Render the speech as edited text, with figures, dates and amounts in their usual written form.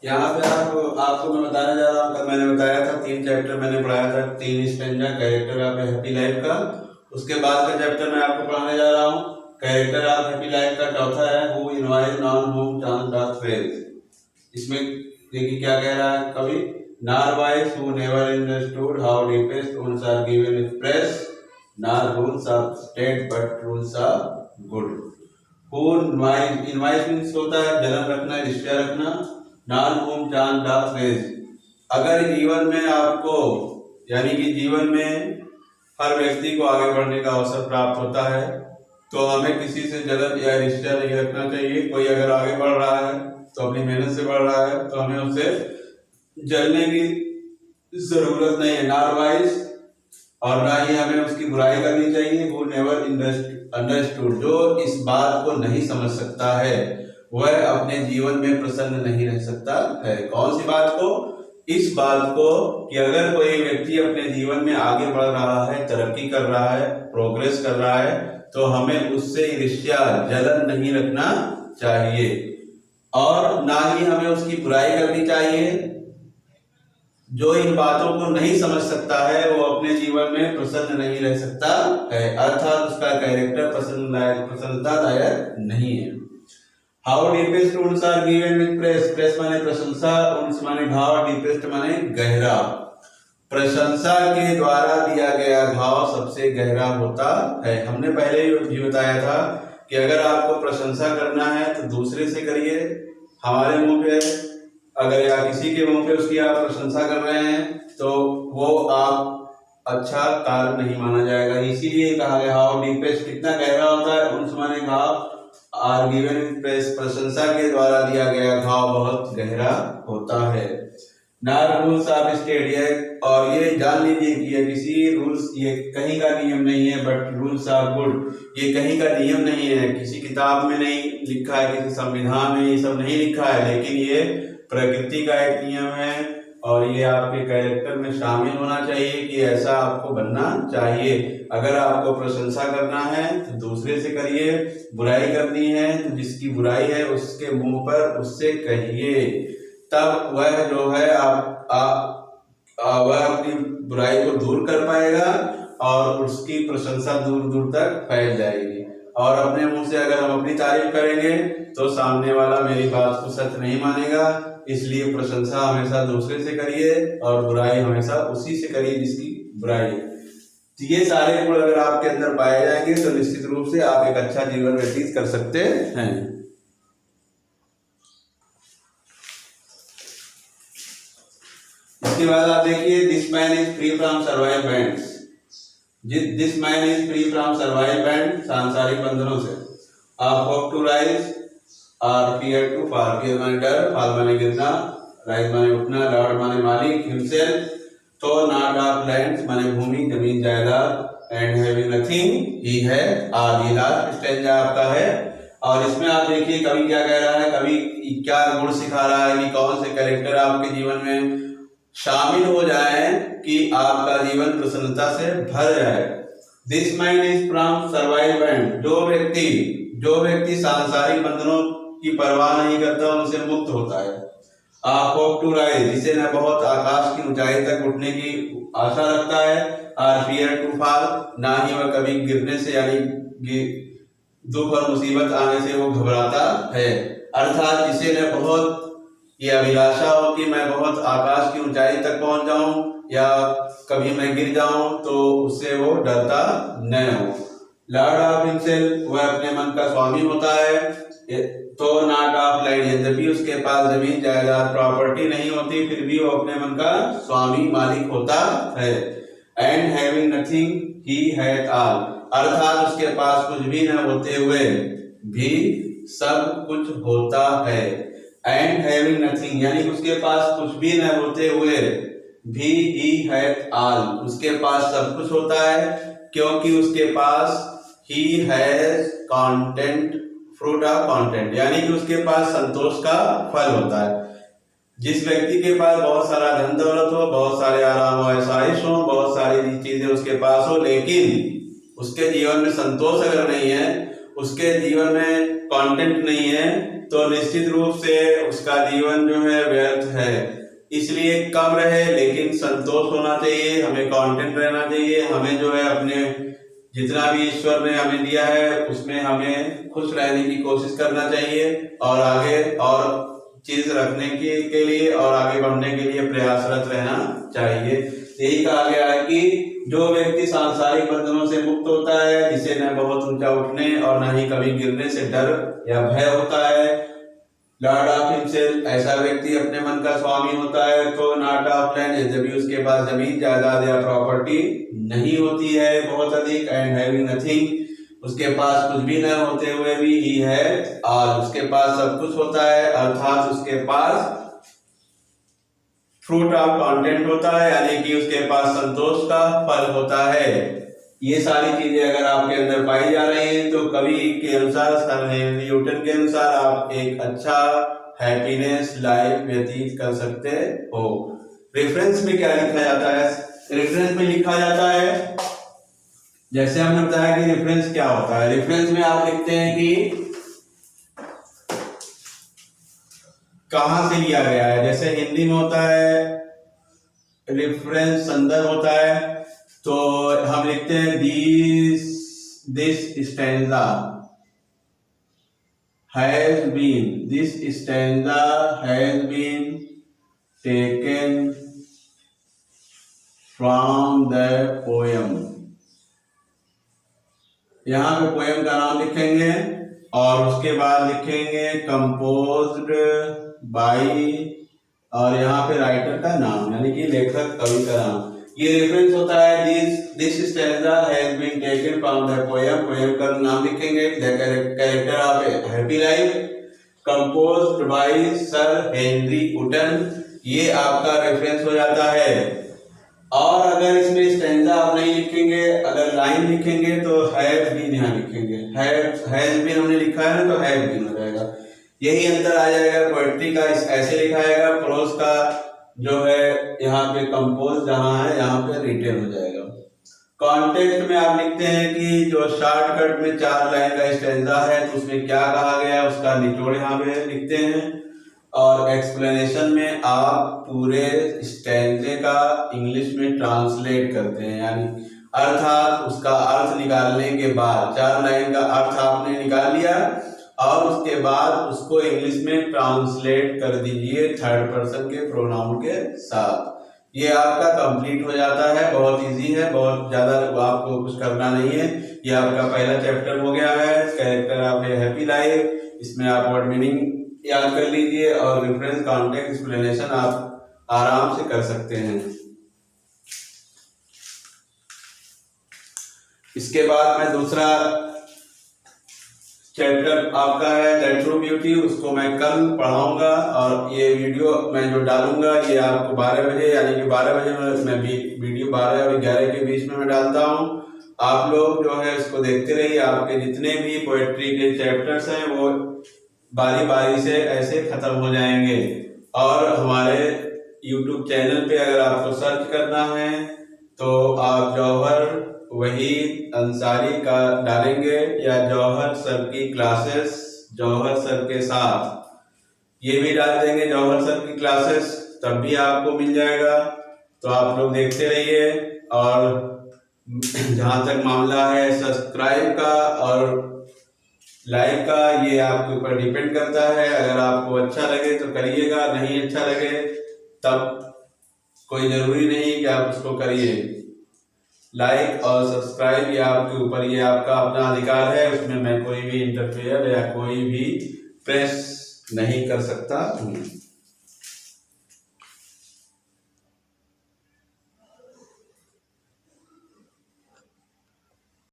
यहाँ पे आपको मैं बताने जा रहा हूँ। कल मैंने बताया था 3 चैप्टर मैंने पढ़ाया था, 3 stanza character of happy life का। उसके बाद का चैप्टर मैं आपको पढ़ाने जा रहा हूँ कैरेक्टर ऑफ हैप्पी लाइफ का। चौथा है who envies none whom chance the phrase. इसमें देखिए क्या कह रहा है कवि, nor vice who never understood how deepest rules are given express, nor rules of state but rules of good. Who envies means होता है जलन रखना, ईर्ष्या रखना। None whom chance the phrase, अगर जीवन में आपको यानी कि जीवन में हर व्यक्ति को आगे बढ़ने का अवसर प्राप्त होता है तो हमें किसी से जलन या ईर्ष्या नहीं रखना चाहिए। कोई अगर आगे बढ़ रहा है तो अपनी मेहनत से बढ़ रहा है तो हमें उससे जलने की जरूरत नहीं है, नारवाइज। और ना ही हमें उसकी बुराई करनी चाहिए। वो नेवर अंडरस्टूड, जो इस बात को नहीं समझ सकता है वह अपने जीवन में प्रसन्न नहीं रह सकता है। कौन सी बात को? इस बात को कि अगर कोई व्यक्ति अपने जीवन में आगे बढ़ रहा है, तरक्की कर रहा है, प्रोग्रेस कर रहा है तो हमें उससे ईर्ष्या जलन नहीं रखना चाहिए और ना ही हमें उसकी बुराई करनी चाहिए। जो इन बातों को नहीं समझ सकता है वो अपने जीवन में प्रसन्न नहीं रह सकता है, अर्थात उसका कैरेक्टर प्रसन्नतादायक नहीं है। How deepest rules are given with praise, praise माने प्रशंसा, रूल्स माने घाव, डीपेस्ट माने गहरा। प्रशंसा के द्वारा दिया गया घाव सबसे गहरा होता है। हमने पहले भी बताया था कि अगर आपको प्रशंसा करना है तो दूसरे से करिए। हमारे मुंह पे अगर या किसी के मुंह पे उसकी आप प्रशंसा कर रहे हैं तो वो आप अच्छा कार्य नहीं माना जाएगा। इसीलिए कहा गया हाउ डीपेस्ट, कितना गहरा होता है, रूल्स माने घाव, आर गिवन प्रेस, प्रशंसा के द्वारा दिया गया घाव बहुत गहरा होता है। नॉर रूल्स ऑफ स्टेट, और ये जान लीजिए कि ये किसी रूल्स, ये कहीं का नियम नहीं है, बट रूल्स ऑफ गुड, ये कहीं का नियम नहीं है, किसी किताब में नहीं लिखा है, किसी संविधान में ये सब नहीं लिखा है, लेकिन ये प्रकृति का एक नियम है और ये आपके कैरेक्टर में शामिल होना चाहिए कि ऐसा आपको बनना चाहिए। अगर आपको प्रशंसा करना है तो दूसरे से करिए, बुराई करनी है तो जिसकी बुराई है उसके मुंह पर उससे कहिए, तब वह जो है वह अपनी बुराई को दूर कर पाएगा और उसकी प्रशंसा दूर दूर तक फैल जाएगी। और अपने मुंह से अगर हम अपनी तारीफ करेंगे तो सामने वाला मेरी बात को सच नहीं मानेगा। इसलिए प्रशंसा हमेशा दूसरे से करिए और बुराई हमेशा उसी से करिए जिसकी बुराई है। तो ये सारे गुण अगर आपके अंदर पाए जाएंगे तो निश्चित रूप से आप एक अच्छा जीवन व्यतीत कर सकते हैं। इसके बाद आप देखिए this man is free from survival bands. This man is free from survival band, सांसारिक बंधनों से। आप होप टू राइज और फियर टू फॉल, फियर माने डर, फॉल माने गिरना, राइज माने उठना, लॉर्ड माने मालिक, हिमसेल्फ, तो नॉट ऑफ लैंड्स माने भूमि, जमीन, जायदाद, एंड हैविंग नथिंग ही है ऑल। ये लास्ट स्टेंजा आपका है और इसमें आप देखिए कवि क्या कह रहा है, कवि क्या गुण सिखा रहा है कि कौन से कैरेक्टर आपके जीवन में शामिल हो जाए कि आपका जीवन प्रसन्नता से भर जाए। This man is from survival band, जो व्यक्ति सांसारिक बंधनों की परवाह नहीं करता उनसे मुक्त होता है। आप होप टू राइज, जिसे न बहुत आकाश की ऊंचाई तक उठने की आशा रखता है, और फियर टू फॉल, ना ही वह कभी गिरने से यानी दुख और मुसीबत आने से वो घबराता है। अर्थात जिसे न बहुत ये अभिलाषा हो कि मैं बहुत आकाश की ऊंचाई तक पहुंच जाऊं या कभी मैं गिर जाऊं तो उससे वो डरता न हो। लॉर्ड ऑफ हिमसेल्फ, वह अपने मन का स्वामी होता है। तो नॉट ऑफ लैंड, यद्यपि उसके पास जमीन जायदाद प्रॉपर्टी नहीं होती फिर भी वो अपने मन का स्वामी मालिक होता है। And having nothing he hath all, अर्थात उसके पास कुछ भी न होते हुए भी सब कुछ होता है। एंड हैविंग नथिंग यानी उसके पास कुछ भी न होते हुए भी ही हैथ ऑल, उसके पास सब कुछ होता है क्योंकि उसके पास ही has content, fruit of content, यानी कि उसके पास संतोष का फल होता है। जिस व्यक्ति के पास बहुत सारा धन दौलत हो, बहुत सारे आराम और आसाइश हो, बहुत सारी चीजें उसके पास हो, लेकिन उसके जीवन में संतोष अगर नहीं है, उसके जीवन में कंटेंट नहीं है तो निश्चित रूप से उसका जीवन जो है व्यर्थ है। इसलिए कम रहे लेकिन संतोष होना चाहिए, हमें कंटेंट रहना चाहिए, हमें जो है अपने जितना भी ईश्वर ने हमें दिया है उसमें हमें खुश रहने की कोशिश करना चाहिए और आगे और चीज रखने के लिए और आगे बढ़ने के लिए प्रयासरत रहना चाहिए। यही कहा गया है कि जो व्यक्ति सांसारिक बंधनों से मुक्त होता है, जिसे न बहुत ऊंचा उठने और न ही कभी गिरने से डर या भय होता है, लॉर्ड ऑफ हिमसेल्फ, ऐसा व्यक्ति अपने मन का स्वामी होता है। तो नॉट ऑफ लैंड, यद्यपि उसके पास जमीन जायदाद या प्रॉपर्टी नहीं होती है बहुत अधिक, एंड हैविंग नथिंग, उसके पास कुछ भी न होते हुए भी ही है और उसके पास सब कुछ होता है, अर्थात उसके पास फ्रूट ऑफ कंटेंट होता है, यानी कि उसके पास संतोष का फल होता है। ये सारी चीजें अगर आपके अंदर पाई जा रही हैं तो कवि के अनुसार, सर हेनरी न्यूटन के अनुसार, आप एक अच्छा हैप्पीनेस लाइफ व्यतीत कर सकते हो। रेफरेंस में क्या लिखा जाता है? रेफरेंस में लिखा जाता है, जैसे हमने बताया कि रेफरेंस क्या होता है। रेफरेंस में आप लिखते हैं कि कहां से लिया गया है। जैसे हिंदी में होता है रेफरेंस, संदर्भ होता है, तो हम लिखते हैं this stanza has been taken from the poem. यहां पे पोएम का नाम लिखेंगे और उसके बाद लिखेंगे कंपोज्ड बाई, और यहाँ पे राइटर का नाम यानी कि लेखक, कवि का नाम। ये रेफरेंस होता है this stanza has been taken from the poem. Poem का नाम लिखेंगे the character of a happy life, composed by sir Henry Newton. ये आपका रेफरेंस हो जाता है। और अगर इसमें स्टैंजा आप नहीं लिखेंगे, अगर लाइन लिखेंगे तो हैव बीन यहाँ लिखेंगे। हैज बीन हमने लिखा है ना, तो हैव बीन हो जाएगा। यही अंतर आ जाएगा। पोएट्री का ऐसे लिखा जाएगा, प्रोज का जो है यहाँ पे कंपोज जहाँ है यहाँ पे रिटेन हो जाएगा। कॉन्टेक्स्ट में आप लिखते हैं कि जो शॉर्टकट में 4 लाइन का स्टैंजा है तो उसमें क्या कहा गया उसका निचोड़ यहाँ पे लिखते हैं। और एक्सप्लेनेशन में आप पूरे स्टैंजे का इंग्लिश में ट्रांसलेट करते हैं, यानी अर्थात उसका अर्थ निकालने के बाद 4 लाइन का अर्थ आपने निकाल लिया और उसके बाद उसको इंग्लिश में ट्रांसलेट कर दीजिए 3rd पर्सन के प्रोनाउन के साथ। ये आपका कंप्लीट हो जाता है। बहुत इजी है, बहुत ज्यादा आपको कुछ करना नहीं है। ये आपका पहला चैप्टर हो गया है, character of a happy life. इसमें आप वर्ड मीनिंग याद कर लीजिए और रेफरेंस, कॉन्टेक्स्ट, एक्सप्लेनेशन आप आराम से कर सकते हैं। इसके बाद में दूसरा चैप्टर आपका है द ट्रू ब्यूटी, उसको मैं कल पढ़ाऊंगा और ये वीडियो मैं जो डालूंगा ये आपको 12 बजे, यानी कि 12 बजे मैं वीडियो 12 और 11 के बीच में मैं डालता हूँ। आप लोग जो है इसको देखते रहिए। आपके जितने भी पोएट्री के चैप्टर्स हैं वो बारी बारी से ऐसे खत्म हो जाएंगे। और हमारे YouTube चैनल पे अगर आपको सर्च करना है तो आप जौहर वहीद अंसारी का डालेंगे या जौहर सर की क्लासेस, जौहर सर के साथ, ये भी डाल देंगे जौहर सर की क्लासेस, तब भी आपको मिल जाएगा। तो आप लोग देखते रहिए। और जहां तक मामला है सब्सक्राइब का और लाइक का, ये आपके ऊपर डिपेंड करता है। अगर आपको अच्छा लगे तो करिएगा, नहीं अच्छा लगे तब कोई जरूरी नहीं कि आप उसको करिए। लाइक और सब्सक्राइब ये आपके ऊपर, ये आपका अपना अधिकार है, उसमें मैं कोई भी इंटरफेयर या कोई भी प्रेस नहीं कर सकता हूँ।